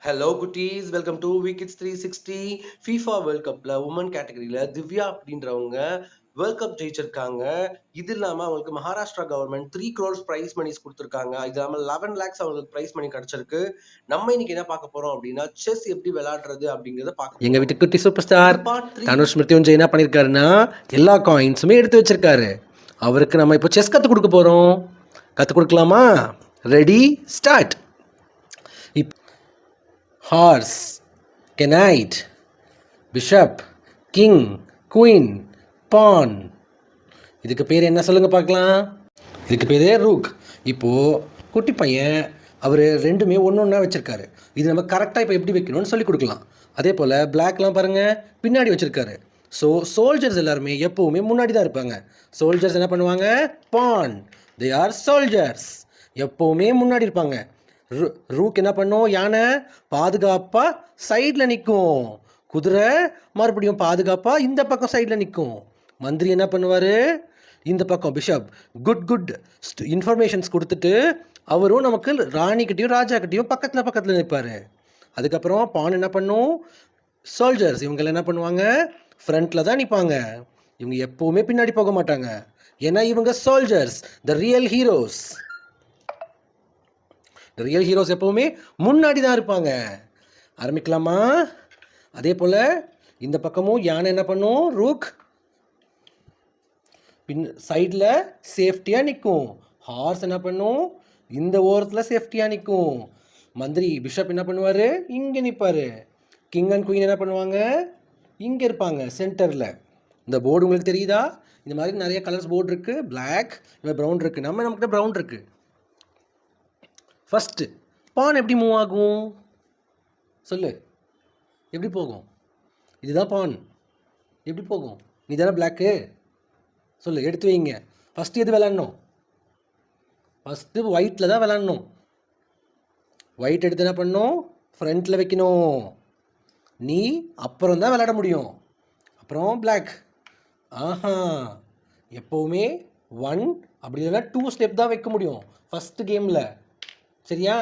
Hello குட்டீஸ், welcome to விகிட்ஸ் 360. FIFA world கப்ல உமன் கேட்டகரியில திவ்யா அப்படின்றவங்க வேர்ல்ட் கப் ஜெயிச்சிருக்காங்க. இது இல்லாம அவங்களுக்கு Maharashtra government 3 crores prize moneys கொடுத்துருக்காங்க. இது இல்லாம 11 lakhs அவங்களுக்கு பிரைஸ் மணி கிடைச்சிருக்கு. நம்ம இன்னைக்கு என்ன பார்க்க போறோம் அப்படின்னா, செஸ் எப்படி விளையாடுறது அப்படிங்கறத பார்க்க எங்க போறோம். வீட்டு குட்டி super star part 3. Dhanush Mrutyunjay என்ன பண்ணியிருக்காருன்னா எல்லா காயின்ஸுமே எடுத்து வச்சிருக்காரு. அவருக்கு நம்ம இப்போ செஸ் கற்றுக் கொடுக்க போகிறோம். கற்றுக் கொடுக்கலாமா? Ready start. Horse, knight, bishop, king, queen, pawn. இதுக்கு பேர் என்ன சொல்லுங்க பார்க்கலாம்? இதுக்கு பேர் ரூக். இப்போது குட்டி பையன் அவர் ரெண்டுமே ஒன்று ஒன்றா வச்சுருக்காரு. இது நம்ம கரெக்டாக இப்போ எப்படி வைக்கணும்னு சொல்லி கொடுக்கலாம். அதே போல் பிளாக்லாம் பாருங்கள் பின்னாடி வச்சுருக்காரு. ஸோ சோல்ஜர்ஸ் எல்லாருமே எப்போவுமே முன்னாடி தான் இருப்பாங்க. சோல்ஜர்ஸ் என்ன பண்ணுவாங்க? பான். They are soldiers. எப்போவுமே முன்னாடி இருப்பாங்க. ரூக் என்ன பண்ணும்? யானை பாதுகாப்பாக சைடில் நிற்கும். குதிரை மறுபடியும் பாதுகாப்பாக இந்த பக்கம் சைடில் நிற்கும். மந்திரி என்ன பண்ணுவார்? இந்த பக்கம் பிஷப் குட் இன்ஃபர்மேஷன்ஸ் கொடுத்துட்டு அவரும் நமக்கு ராணிக்கிட்டையும் ராஜாக்கிட்டையும் பக்கத்தில் நிற்பார். அதுக்கப்புறம் பான் என்ன பண்ணும்? சோல்ஜர்ஸ் இவங்க என்ன பண்ணுவாங்க? ஃப்ரண்ட்டில் தான் நிற்பாங்க. இவங்க எப்போவுமே பின்னாடி போக மாட்டாங்க. ஏன்னா இவங்க soldiers, the real heroes. The real heroes எப்போவுமே முன்னாடி தான் இருப்பாங்க. ஆரம்பிக்கலாமா? அதே போல் இந்த பக்கமும் யானை என்ன பண்ணும்? ரூக் சைடில் சேஃப்டியாக நிற்கும். ஹார்ஸ் என்ன பண்ணும்? இந்த ஓரத்தில் சேஃப்டியாக நிற்கும். மந்திரி பிஷப் என்ன பண்ணுவார்? இங்கே நிற்பார். கிங் அண்ட் குயின் என்ன பண்ணுவாங்க? இங்கே இருப்பாங்க சென்டரில். இந்த போர்டு உங்களுக்கு தெரியுதா? இந்த மாதிரி நிறைய கலர்ஸ் போர்டு இருக்குது. பிளாக், இல்லை ப்ரௌன் இருக்குது. நம்மகிட்ட ப்ரௌன் இருக்குது. ஃபஸ்ட்டு பான் எப்படி மூவ் ஆகும் சொல்லு? எப்படி போகும்? இதுதான் பான். எப்படி போகும்? நீ தானே பிளாக்கு சொல்லு, எடுத்து வைங்க. ஃபஸ்ட்டு எது விளாட்ணும்? ஃபஸ்ட்டு ஒயிட்டில் தான் விளாட்ணும். ஒயிட் எடுத்து என்ன பண்ணணும்? ஃப்ரண்ட்டில் வைக்கணும். நீ அப்புறம் தான் விளையாட முடியும். அப்புறம் பிளாக். ஆஹா, எப்போவுமே 1 அப்படி இல்லைன்னா 2 ஸ்டெப் தான் வைக்க முடியும் ஃபஸ்ட்டு கேமில். சரியா?